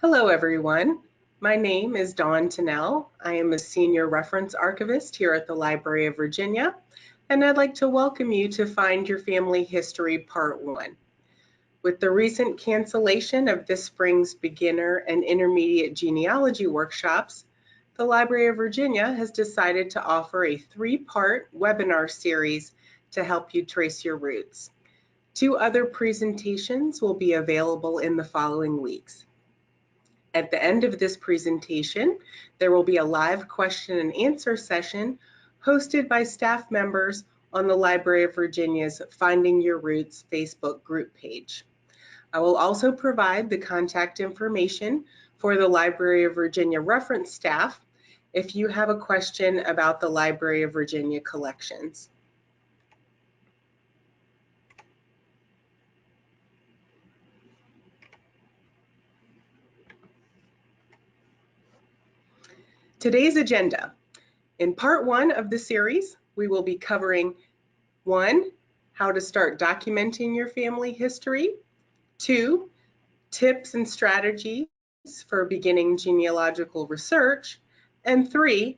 Hello, everyone. My name is Dawn Tinnell. I am a senior reference archivist here at the Library of Virginia, and I'd like to welcome you to Find Your Family History Part 1. With the recent cancellation of this spring's beginner and intermediate genealogy workshops, the Library of Virginia has decided to offer a 3-part webinar series to help you trace your roots. 2 other presentations will be available in the following weeks. At the end of this presentation, there will be a live question and answer session hosted by staff members on the Library of Virginia's Finding Your Roots Facebook group page. I will also provide the contact information for the Library of Virginia reference staff if you have a question about the Library of Virginia collections. Today's agenda. In part 1 of the series, we will be covering 1, how to start documenting your family history, 2, tips and strategies for beginning genealogical research, and 3,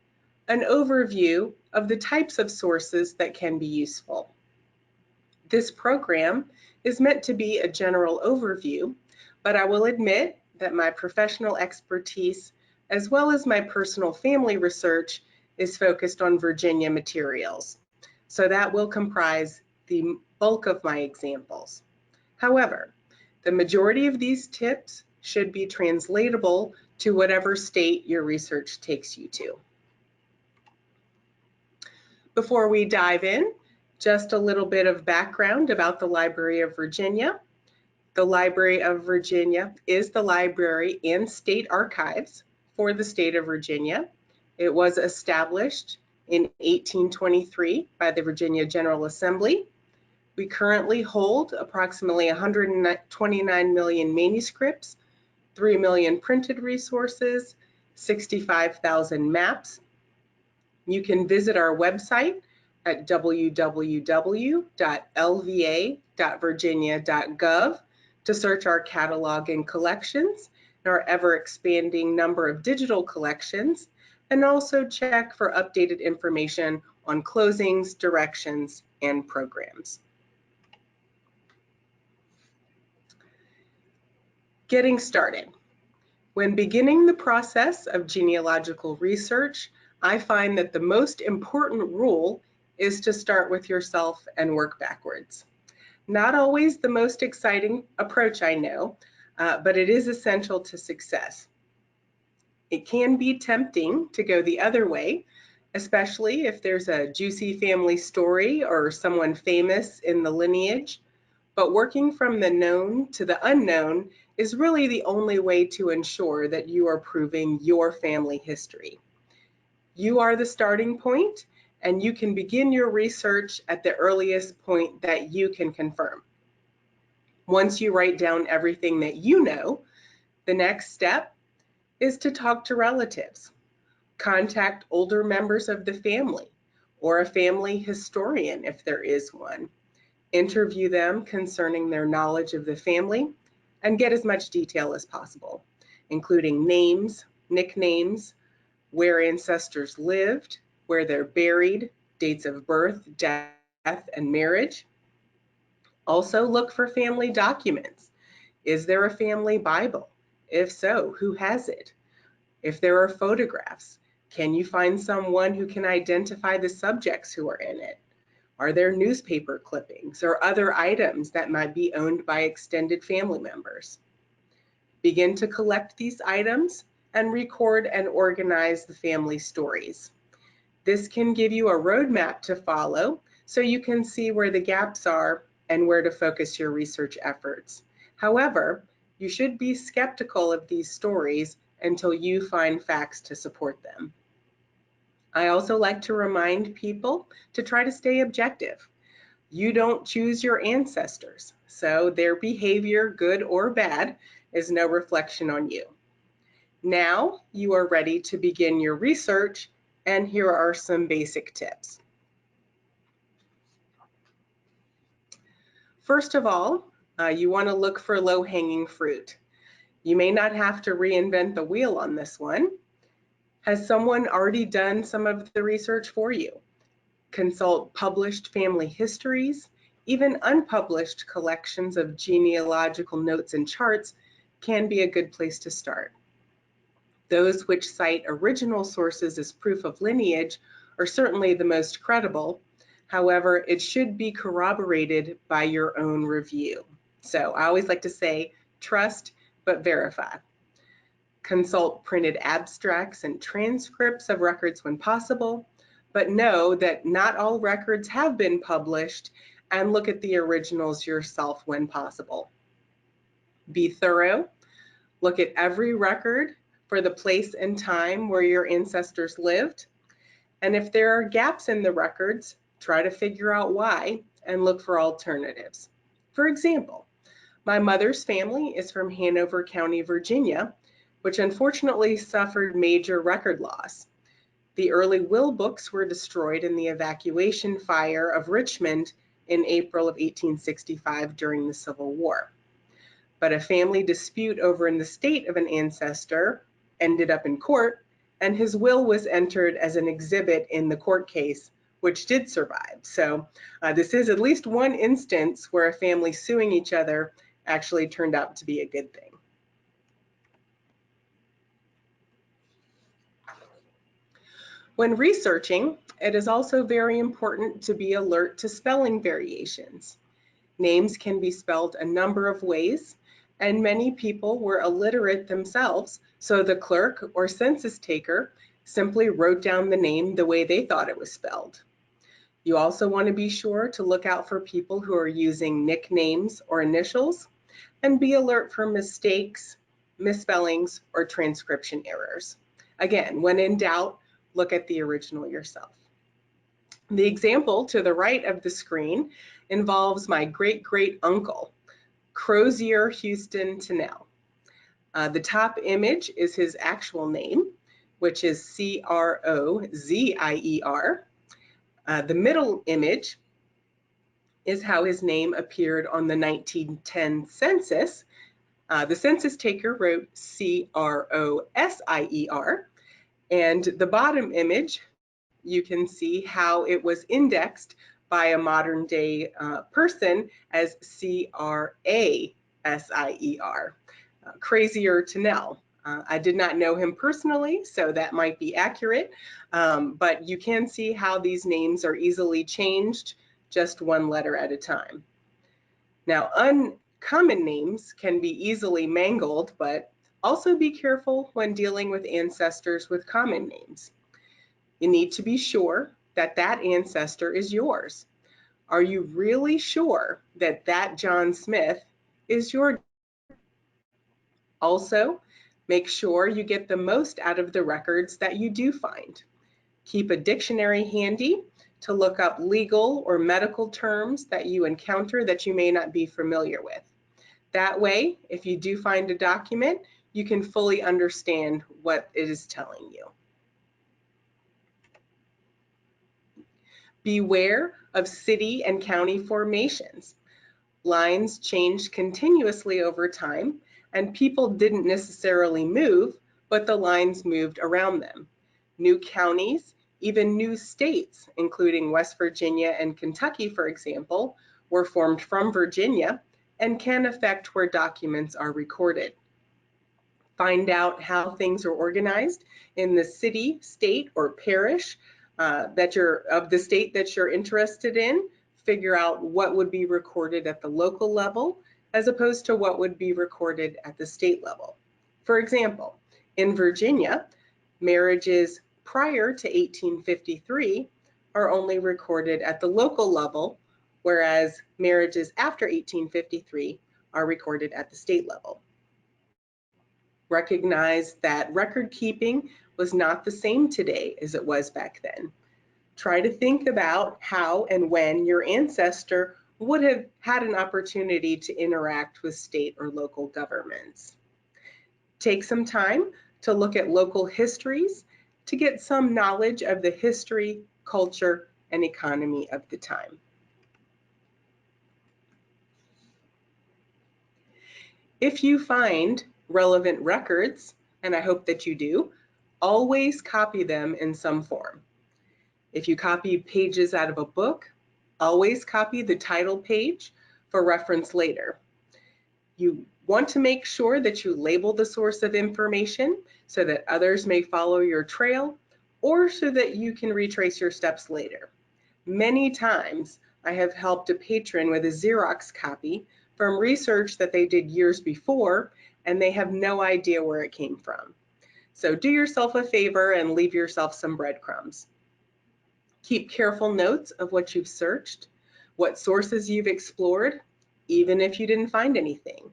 an overview of the types of sources that can be useful. This program is meant to be a general overview, but I will admit that my professional expertise as well as my personal family research is focused on Virginia materials. So that will comprise the bulk of my examples. However, the majority of these tips should be translatable to whatever state your research takes you to. Before we dive in, just a little bit of background about the Library of Virginia. The Library of Virginia is the library and state archives for the state of Virginia. It was established in 1823 by the Virginia General Assembly. We currently hold approximately 129 million manuscripts, 3 million printed resources, 65,000 maps. You can visit our website at www.lva.virginia.gov to search our catalog and collections, our ever-expanding number of digital collections, and also check for updated information on closings, directions, and programs. Getting started. When beginning the process of genealogical research, I find that the most important rule is to start with yourself and work backwards. Not always the most exciting approach, I know, but it is essential to success. It can be tempting to go the other way, especially if there's a juicy family story or someone famous in the lineage. But working from the known to the unknown is really the only way to ensure that you are proving your family history. You are the starting point, and you can begin your research at the earliest point that you can confirm. Once you write down everything that you know, the next step is to talk to relatives. Contact older members of the family or a family historian if there is one. Interview them concerning their knowledge of the family and get as much detail as possible, including names, nicknames, where ancestors lived, where they're buried, dates of birth, death, and marriage. Also look for family documents. Is there a family Bible? If so, who has it? If there are photographs, can you find someone who can identify the subjects who are in it? Are there newspaper clippings or other items that might be owned by extended family members? Begin to collect these items and record and organize the family stories. This can give you a roadmap to follow so you can see where the gaps are and where to focus your research efforts. However, you should be skeptical of these stories until you find facts to support them. I also like to remind people to try to stay objective. You don't choose your ancestors, so their behavior, good or bad, is no reflection on you. Now you are ready to begin your research, and here are some basic tips. First of all, you want to look for low-hanging fruit. You may not have to reinvent the wheel on this one. Has someone already done some of the research for you? Consult published family histories. Even unpublished collections of genealogical notes and charts can be a good place to start. Those which cite original sources as proof of lineage are certainly the most credible. However, it should be corroborated by your own review. So I always like to say, trust but verify. Consult printed abstracts and transcripts of records when possible, but know that not all records have been published, and look at the originals yourself when possible. Be thorough. Look at every record for the place and time where your ancestors lived. And if there are gaps in the records, try to figure out why and look for alternatives. For example, my mother's family is from Hanover County, Virginia, which unfortunately suffered major record loss. The early will books were destroyed in the evacuation fire of Richmond in April of 1865 during the Civil War. But a family dispute over an estate of an ancestor ended up in court, and his will was entered as an exhibit in the court case, which did survive. So this is at least one instance where a family suing each other actually turned out to be a good thing. When researching, it is also very important to be alert to spelling variations. Names can be spelled a number of ways, and many people were illiterate themselves, so the clerk or census taker simply wrote down the name the way they thought it was spelled. You also want to be sure to look out for people who are using nicknames or initials, and be alert for mistakes, misspellings, or transcription errors. Again, when in doubt, look at the original yourself. The example to the right of the screen involves my great-great-uncle, Crozier Houston Tinnell. The top image is his actual name, which is Crozier. The middle image is how his name appeared on the 1910 census. The census taker wrote Crosier, and the bottom image, you can see how it was indexed by a modern day person as Crasier, Crozier Tinnell. I did not know him personally, so that might be accurate, but you can see how these names are easily changed just one letter at a time. Now, uncommon names can be easily mangled, but also be careful when dealing with ancestors with common names. You need to be sure that that ancestor is yours. Are you really sure that that John Smith is your? Also, make sure you get the most out of the records that you do find. Keep a dictionary handy to look up legal or medical terms that you encounter that you may not be familiar with. That way, if you do find a document, you can fully understand what it is telling you. Beware of city and county formations. Lines changed continuously over time, and people didn't necessarily move, but the lines moved around them. New counties, even new states, including West Virginia and Kentucky, for example, were formed from Virginia and can affect where documents are recorded. Find out how things are organized in the city, state, or parish of the state that you're interested in. Figure out what would be recorded at the local level as opposed to what would be recorded at the state level. For example, in Virginia, marriages prior to 1853 are only recorded at the local level, whereas marriages after 1853 are recorded at the state level. Recognize that record keeping was not the same today as it was back then. Try to think about how and when your ancestor would have had an opportunity to interact with state or local governments. Take some time to look at local histories to get some knowledge of the history, culture, and economy of the time. If you find relevant records, and I hope that you do, always copy them in some form. If you copy pages out of a book, always copy the title page for reference later. You want to make sure that you label the source of information so that others may follow your trail or so that you can retrace your steps later. Many times I have helped a patron with a Xerox copy from research that they did years before, and they have no idea where it came from. So do yourself a favor and leave yourself some breadcrumbs. Keep careful notes of what you've searched, what sources you've explored, even if you didn't find anything.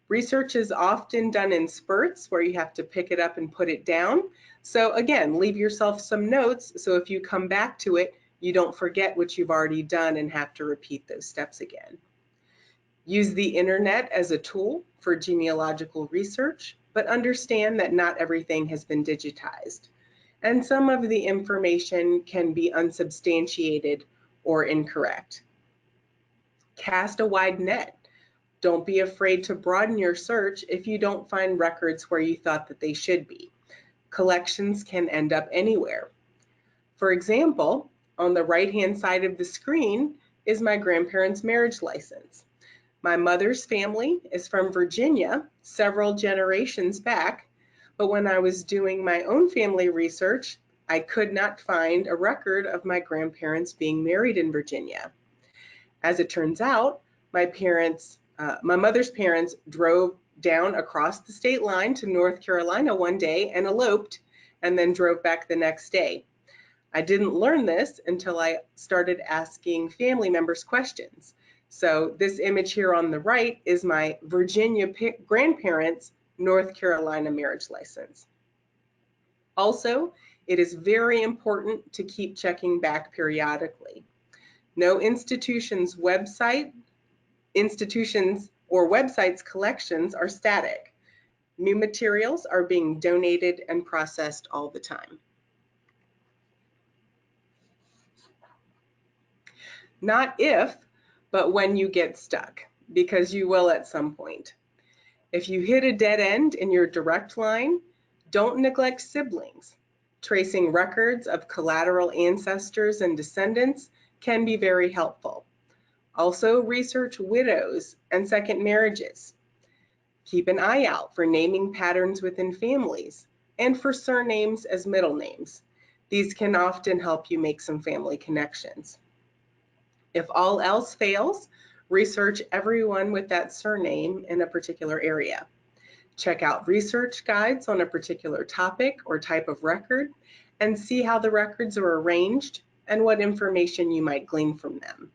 Research is often done in spurts where you have to pick it up and put it down. So again, leave yourself some notes so if you come back to it, you don't forget what you've already done and have to repeat those steps again. Use the internet as a tool for genealogical research, but understand that not everything has been digitized, and some of the information can be unsubstantiated or incorrect. Cast a wide net. Don't be afraid to broaden your search if you don't find records where you thought that they should be. Collections can end up anywhere. For example, on the right-hand side of the screen is my grandparents' marriage license. My mother's family is from Virginia, several generations back, but when I was doing my own family research, I could not find a record of my grandparents being married in Virginia. As it turns out, my mother's parents drove down across the state line to North Carolina one day and eloped, and then drove back the next day. I didn't learn this until I started asking family members questions. So this image here on the right is my Virginia grandparents' North Carolina marriage license. Also, it is very important to keep checking back periodically. No institution's or websites collections are static. New materials are being donated and processed all the time. Not if, but when you get stuck, because you will at some point. If you hit a dead end in your direct line, don't neglect siblings. Tracing records of collateral ancestors and descendants can be very helpful. Also, research widows and second marriages. Keep an eye out for naming patterns within families and for surnames as middle names. These can often help you make some family connections. If all else fails, research everyone with that surname in a particular area. Check out research guides on a particular topic or type of record and see how the records are arranged and what information you might glean from them.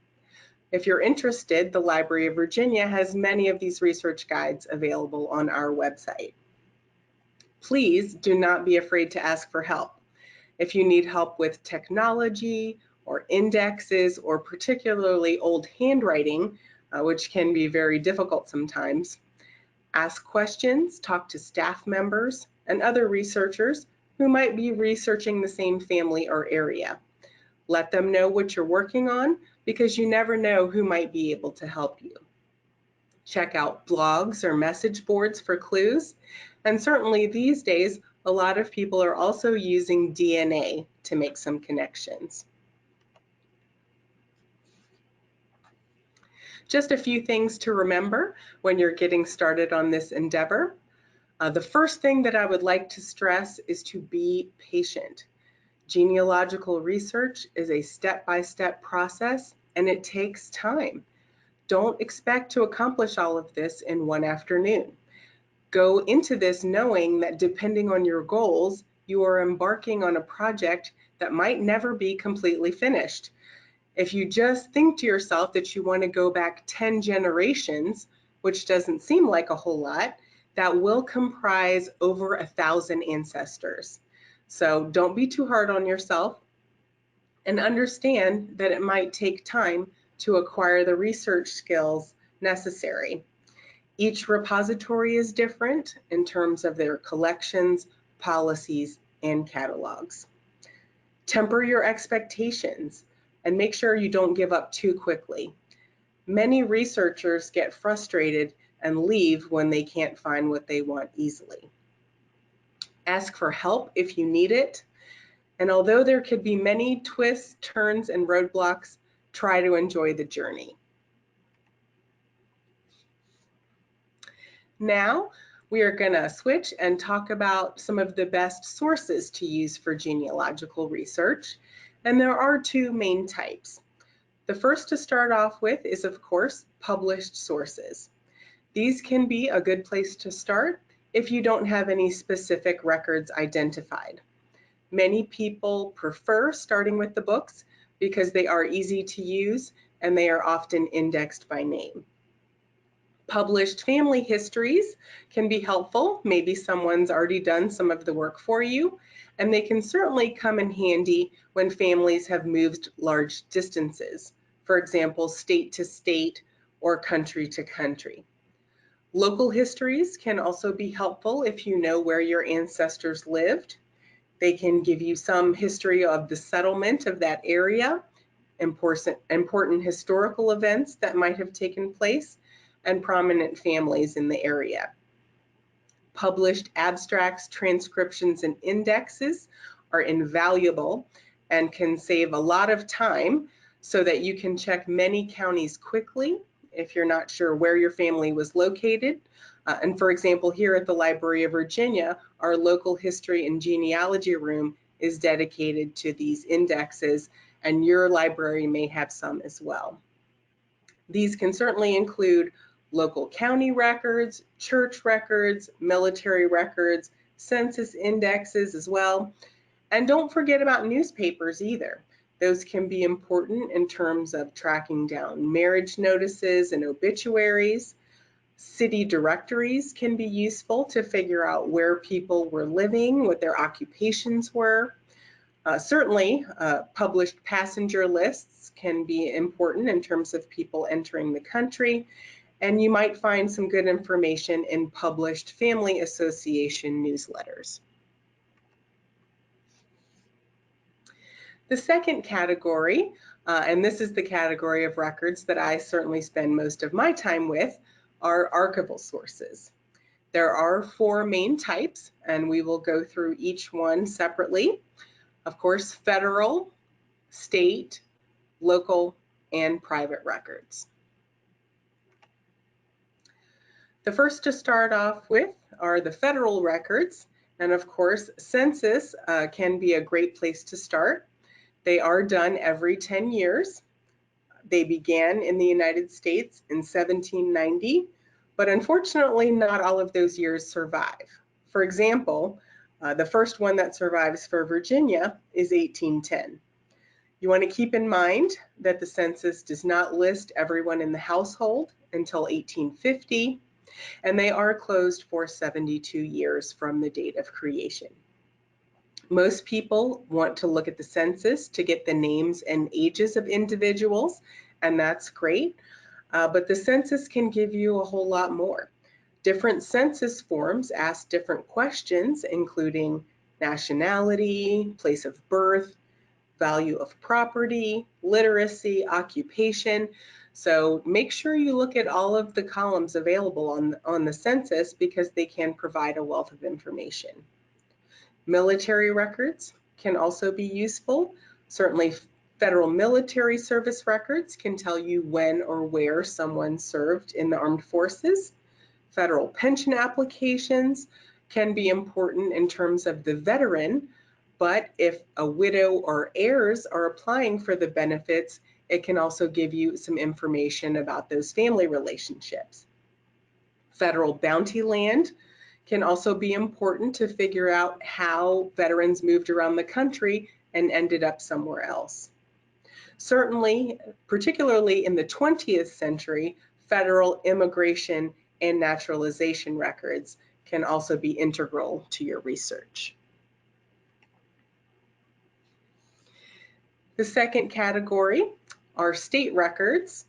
If you're interested, the Library of Virginia has many of these research guides available on our website. Please do not be afraid to ask for help. If you need help with technology or indexes or particularly old handwriting, which can be very difficult sometimes, ask questions, talk to staff members and other researchers who might be researching the same family or area. Let them know what you're working on because you never know who might be able to help you. Check out blogs or message boards for clues, and certainly these days a lot of people are also using DNA to make some connections. Just a few things to remember when you're getting started on this endeavor. The first thing that I would like to stress is to be patient. Genealogical research is a step-by-step process and it takes time. Don't expect to accomplish all of this in one afternoon. Go into this knowing that depending on your goals, you are embarking on a project that might never be completely finished. If you just think to yourself that you want to go back 10 generations, which doesn't seem like a whole lot, that will comprise over 1,000 ancestors. So don't be too hard on yourself and understand that it might take time to acquire the research skills necessary. Each repository is different in terms of their collections, policies, and catalogs. Temper your expectations and make sure you don't give up too quickly. Many researchers get frustrated and leave when they can't find what they want easily. Ask for help if you need it. And although there could be many twists, turns, and roadblocks, try to enjoy the journey. Now, we are going to switch and talk about some of the best sources to use for genealogical research. And there are two main types. The first to start off with is, of course, published sources. These can be a good place to start if you don't have any specific records identified. Many people prefer starting with the books because they are easy to use and they are often indexed by name. Published family histories can be helpful. Maybe someone's already done some of the work for you, and they can certainly come in handy when families have moved large distances, for example, state to state or country to country. Local histories can also be helpful if you know where your ancestors lived. They can give you some history of the settlement of that area, important historical events that might have taken place, and prominent families in the area. Published abstracts, transcriptions, and indexes are invaluable and can save a lot of time so that you can check many counties quickly if you're not sure where your family was located. And for example, here at the Library of Virginia, our local history and genealogy room is dedicated to these indexes, and your library may have some as well. These can certainly include local county records, church records, military records, census indexes as well. And don't forget about newspapers either. Those can be important in terms of tracking down marriage notices and obituaries. City directories can be useful to figure out where people were living, what their occupations were. Certainly, published passenger lists can be important in terms of people entering the country, and you might find some good information in published family association newsletters. The second category, and this is the category of records that I certainly spend most of my time with, are archival sources. There are four main types, and we will go through each one separately. Of course, federal, state, local, and private records. The first to start off with are the federal records, and of course, census can be a great place to start. They are done every 10 years. They began in the United States in 1790, but unfortunately, not all of those years survive. For example, the first one that survives for Virginia is 1810. You want to keep in mind that the census does not list everyone in the household until 1850, and they are closed for 72 years from the date of creation. Most people want to look at the census to get the names and ages of individuals, and that's great, but the census can give you a whole lot more. Different census forms ask different questions, including nationality, place of birth, value of property, literacy, occupation. So make sure you look at all of the columns available on the census because they can provide a wealth of information. Military records can also be useful. Certainly, federal military service records can tell you when or where someone served in the armed forces. Federal pension applications can be important in terms of the veteran, but if a widow or heirs are applying for the benefits, it can also give you some information about those family relationships. Federal bounty land can also be important to figure out how veterans moved around the country and ended up somewhere else. Certainly, particularly in the 20th century, federal immigration and naturalization records can also be integral to your research. The second category are state records,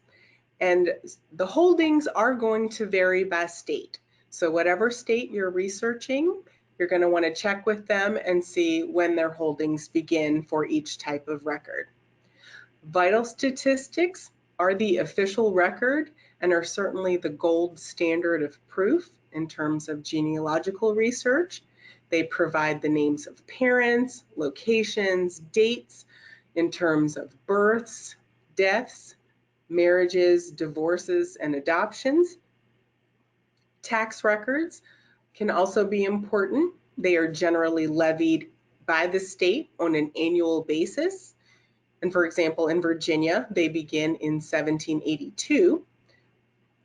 and the holdings are going to vary by state. So whatever state you're researching, you're going to want to check with them and see when their holdings begin for each type of record. Vital statistics are the official record and are certainly the gold standard of proof in terms of genealogical research. They provide the names of parents, locations, dates in terms of births, deaths, marriages, divorces, and adoptions. Tax records can also be important. They are generally levied by the state on an annual basis. And for example, in Virginia, they begin in 1782.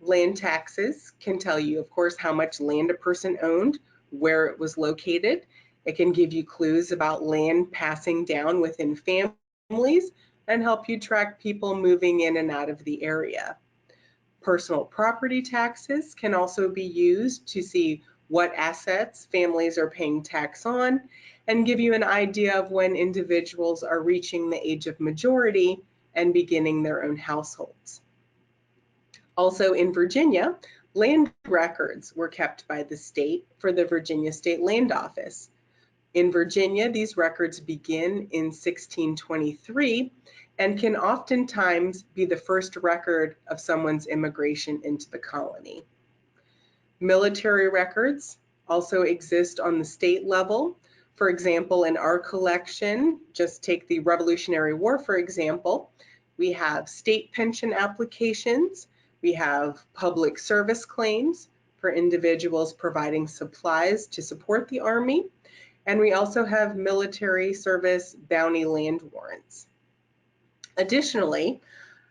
Land taxes can tell you, of course, how much land a person owned, where it was located. It can give you clues about land passing down within families and help you track people moving in and out of the area. Personal property taxes can also be used to see what assets families are paying tax on and give you an idea of when individuals are reaching the age of majority and beginning their own households. Also in Virginia, land records were kept by the state for the Virginia State Land Office. In Virginia, these records begin in 1623 and can oftentimes be the first record of someone's immigration into the colony. Military records also exist on the state level. For example, in our collection, just take the Revolutionary War, for example, we have state pension applications, we have public service claims for individuals providing supplies to support the Army, and we also have military service bounty land warrants. Additionally,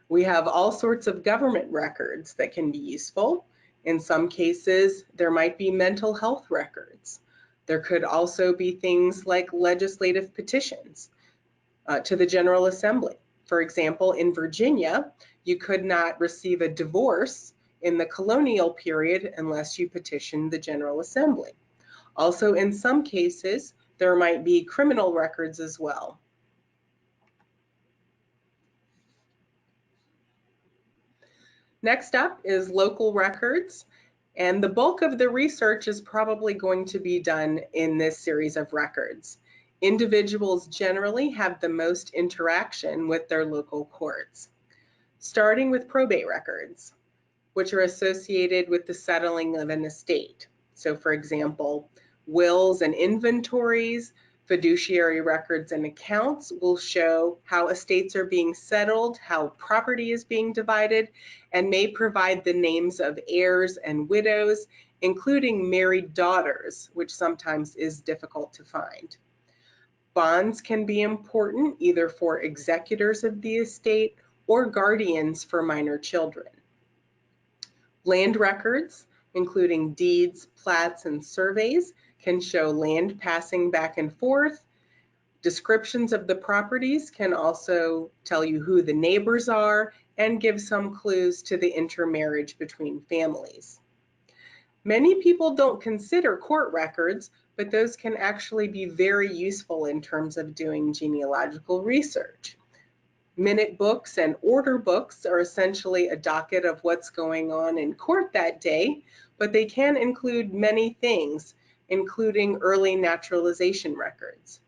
we have all sorts of government records that can be useful. In some cases, there might be mental health records. There could also be things like legislative petitions to the General Assembly. For example, in Virginia, you could not receive a divorce in the colonial period unless you petitioned the General Assembly. Also, in some cases, there might be criminal records as well. Next up is local records, and the bulk of the research is probably going to be done in this series of records. Individuals generally have the most interaction with their local courts, starting with probate records, which are associated with the settling of an estate. So for example, wills and inventories, fiduciary records and accounts will show how estates are being settled, how property is being divided, and may provide the names of heirs and widows, including married daughters, which sometimes is difficult to find. Bonds can be important either for executors of the estate or guardians for minor children. Land records, including deeds, plats, and surveys, can show land passing back and forth. Descriptions of the properties can also tell you who the neighbors are and give some clues to the intermarriage between families. Many people don't consider court records, but those can actually be very useful in terms of doing genealogical research. Minute books and order books are essentially a docket of what's going on in court that day, but they can include many things, including early naturalization records.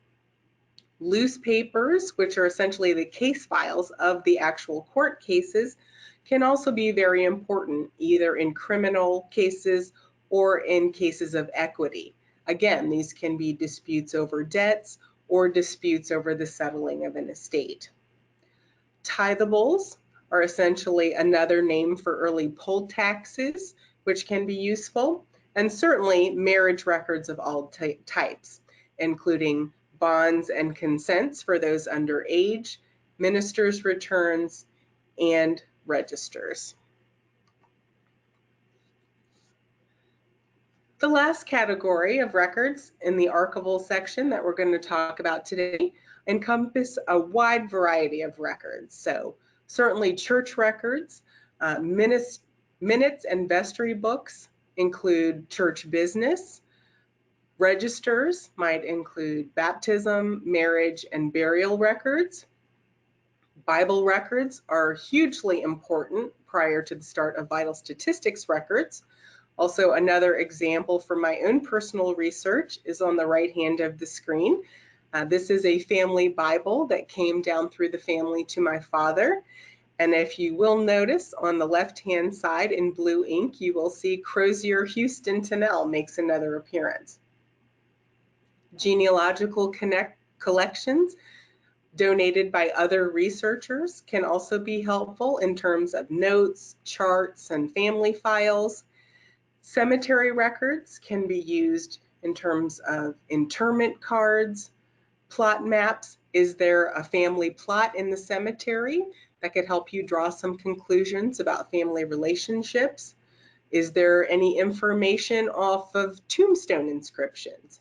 Loose papers, which are essentially the case files of the actual court cases, can also be very important, either in criminal cases or in cases of equity. Again, these can be disputes over debts or disputes over the settling of an estate. Tithables are essentially another name for early poll taxes, which can be useful, and certainly marriage records of all types, including bonds and consents for those under age, ministers' returns, and registers. The last category of records in the archival section that we're going to talk about today encompass a wide variety of records. So certainly church records, minutes and vestry books include church business. Registers might include baptism, marriage, and burial records. Bible records are hugely important prior to the start of vital statistics records. Also, another example from my own personal research is on the right hand of the screen. This is a family Bible that came down through the family to my father, And if you will notice on the left-hand side in blue ink, you will see Crozier Houston Tinnell makes another appearance. Genealogical collections donated by other researchers can also be helpful in terms of notes, charts, and family files. Cemetery records can be used in terms of interment cards, plot maps. Is there a family plot in the cemetery that could help you draw some conclusions about family relationships? Is there any information off of tombstone inscriptions?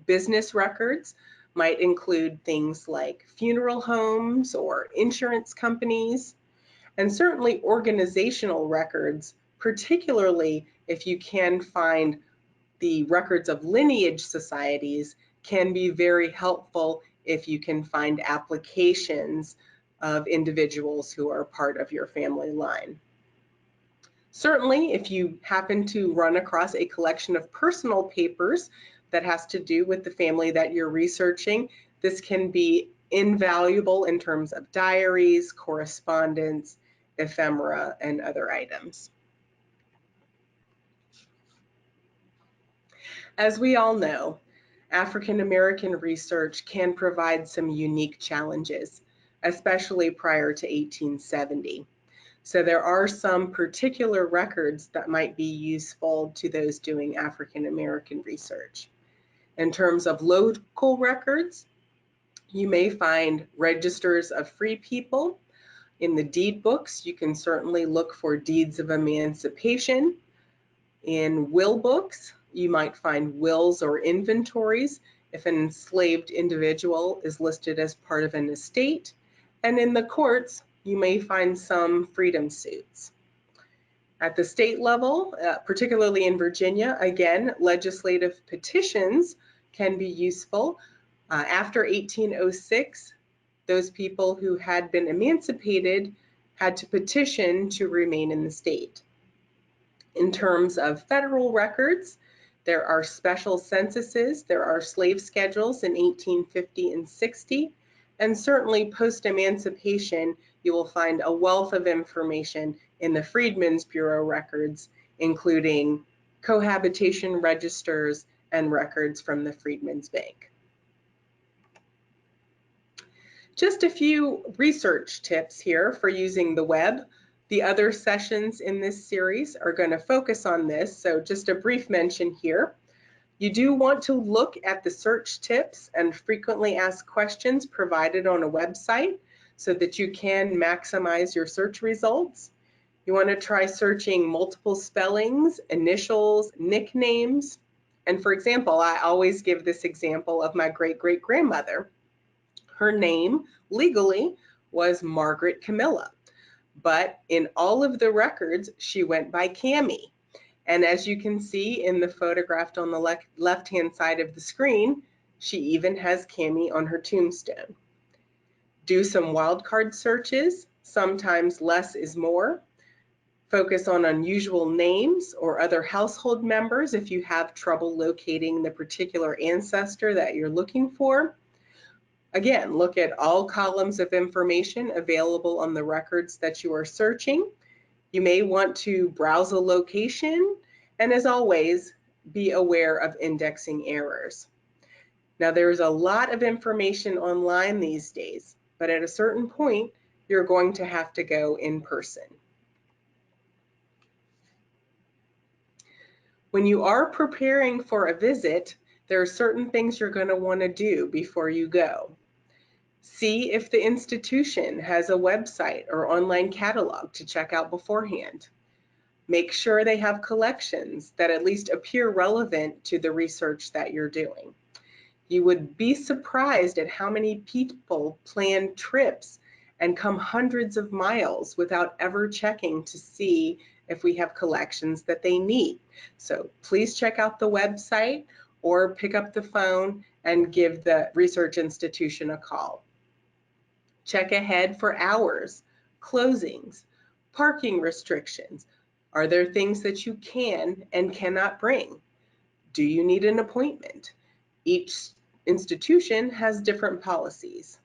Business records might include things like funeral homes or insurance companies, and certainly organizational records, particularly if you can find the records of lineage societies, can be very helpful if you can find applications of individuals who are part of your family line. Certainly, if you happen to run across a collection of personal papers that has to do with the family that you're researching, this can be invaluable in terms of diaries, correspondence, ephemera, and other items. As we all know, African American research can provide some unique challenges, especially prior to 1870. So there are some particular records that might be useful to those doing African American research. In terms of local records, you may find registers of free people. In the deed books, you can certainly look for deeds of emancipation. In will books, you might find wills or inventories if an enslaved individual is listed as part of an estate. And in the courts, you may find some freedom suits. At the state level, particularly in Virginia, again, legislative petitions can be useful. After 1806, those people who had been emancipated had to petition to remain in the state. In terms of federal records, there are special censuses, there are slave schedules in 1850 and 60, and certainly post-emancipation, you will find a wealth of information in the Freedmen's Bureau records, including cohabitation registers and records from the Freedmen's Bank. Just a few research tips here for using the web. The other sessions in this series are going to focus on this, so just a brief mention here. You do want to look at the search tips and frequently asked questions provided on a website so that you can maximize your search results. You want to try searching multiple spellings, initials, nicknames. And for example, I always give this example of my great-great-grandmother. Her name legally was Margaret Camilla, but in all of the records, she went by Cammie. And as you can see in the photograph on the left-hand side of the screen, she even has Cammie on her tombstone. Do some wildcard searches. Sometimes less is more. Focus on unusual names or other household members if you have trouble locating the particular ancestor that you're looking for. Again, look at all columns of information available on the records that you are searching. You may want to browse a location, and as always, be aware of indexing errors. Now, there's a lot of information online these days, but at a certain point, you're going to have to go in person. When you are preparing for a visit, there are certain things you're going to want to do before you go. See if the institution has a website or online catalog to check out beforehand. Make sure they have collections that at least appear relevant to the research that you're doing. You would be surprised at how many people plan trips and come hundreds of miles without ever checking to see if we have collections that they need. So please check out the website or pick up the phone and give the research institution a call. Check ahead for hours, closings, parking restrictions. Are there things that you can and cannot bring? Do you need an appointment? Each institution has different policies.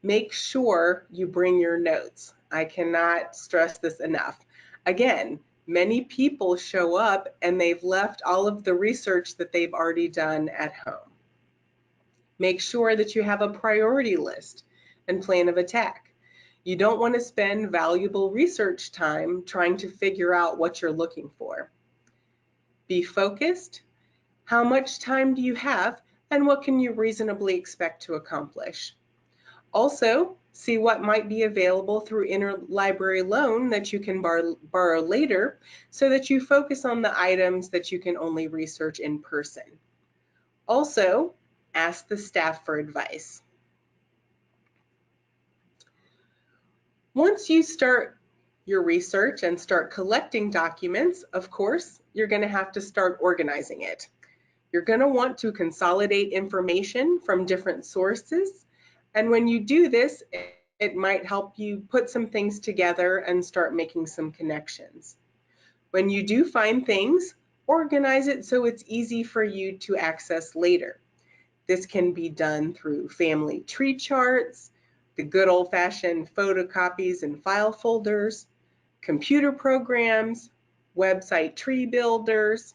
Make sure you bring your notes. I cannot stress this enough. Again, many people show up and they've left all of the research that they've already done at home. Make sure that you have a priority list and plan of attack. You don't want to spend valuable research time trying to figure out what you're looking for. Be focused. How much time do you have, and what can you reasonably expect to accomplish? Also, see what might be available through interlibrary loan that you can borrow later, so that you focus on the items that you can only research in person. Also, ask the staff for advice. Once you start your research and start collecting documents, of course, you're going to have to start organizing it. You're going to want to consolidate information from different sources, and when you do this, it might help you put some things together and start making some connections. When you do find things, organize it so it's easy for you to access later. This can be done through family tree charts, the good old-fashioned photocopies and file folders, computer programs, website tree builders.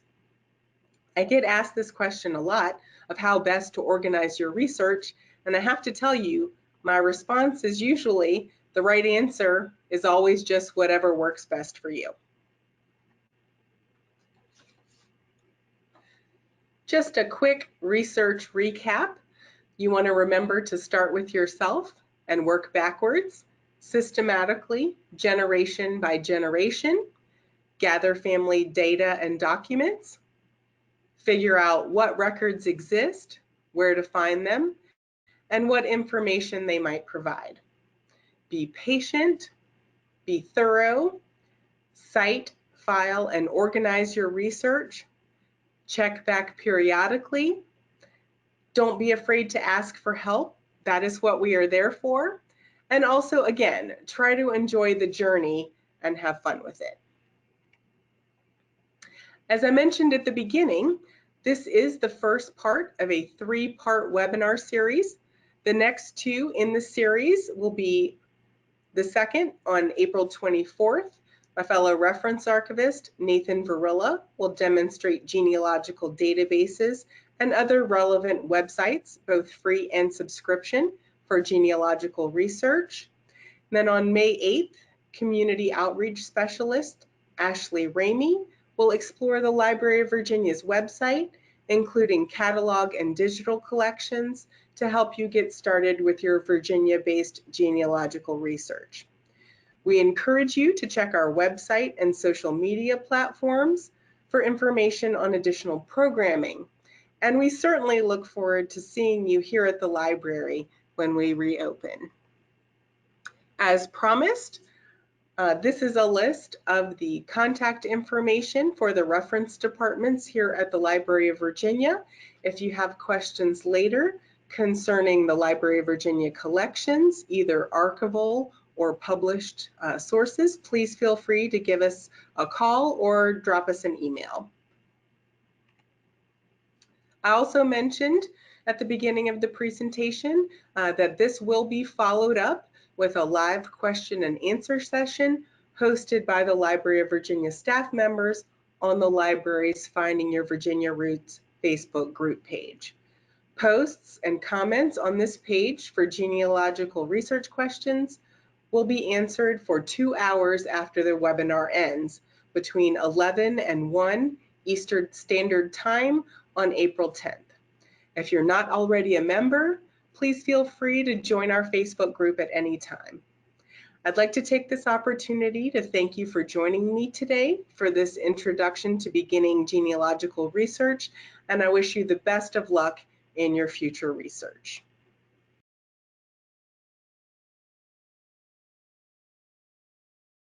I get asked this question a lot of how best to organize your research, and I have to tell you, my response is usually the right answer is always just whatever works best for you. Just a quick research recap. You want to remember to start with yourself and work backwards, systematically, generation by generation. Gather family data and documents. Figure out what records exist, where to find them, and what information they might provide. Be patient, be thorough, cite, file, and organize your research. Check back periodically. Don't be afraid to ask for help. That is what we are there for. And also, again, try to enjoy the journey and have fun with it. As I mentioned at the beginning, this is the first part of a 3-part webinar series. The next 2 in the series will be the second on April 24th. My fellow reference archivist, Nathan Varilla, will demonstrate genealogical databases and other relevant websites, both free and subscription, for genealogical research. Then on May 8th, community outreach specialist Ashley Ramey will explore the Library of Virginia's website, including catalog and digital collections, to help you get started with your Virginia-based genealogical research. We encourage you to check our website and social media platforms for information on additional programming, and we certainly look forward to seeing you here at the library when we reopen. As promised, this is a list of the contact information for the reference departments here at the Library of Virginia. If you have questions later concerning the Library of Virginia collections, either archival or published sources, please feel free to give us a call or drop us an email. I also mentioned at the beginning of the presentation that this will be followed up with a live question and answer session hosted by the Library of Virginia staff members on the library's Finding Your Virginia Roots Facebook group page. Posts and comments on this page for genealogical research questions will be answered for 2 hours after the webinar ends, between 11 and 1 Eastern Standard Time on April 10th. If you're not already a member, please feel free to join our Facebook group at any time. I'd like to take this opportunity to thank you for joining me today for this introduction to beginning genealogical research, and I wish you the best of luck in your future research.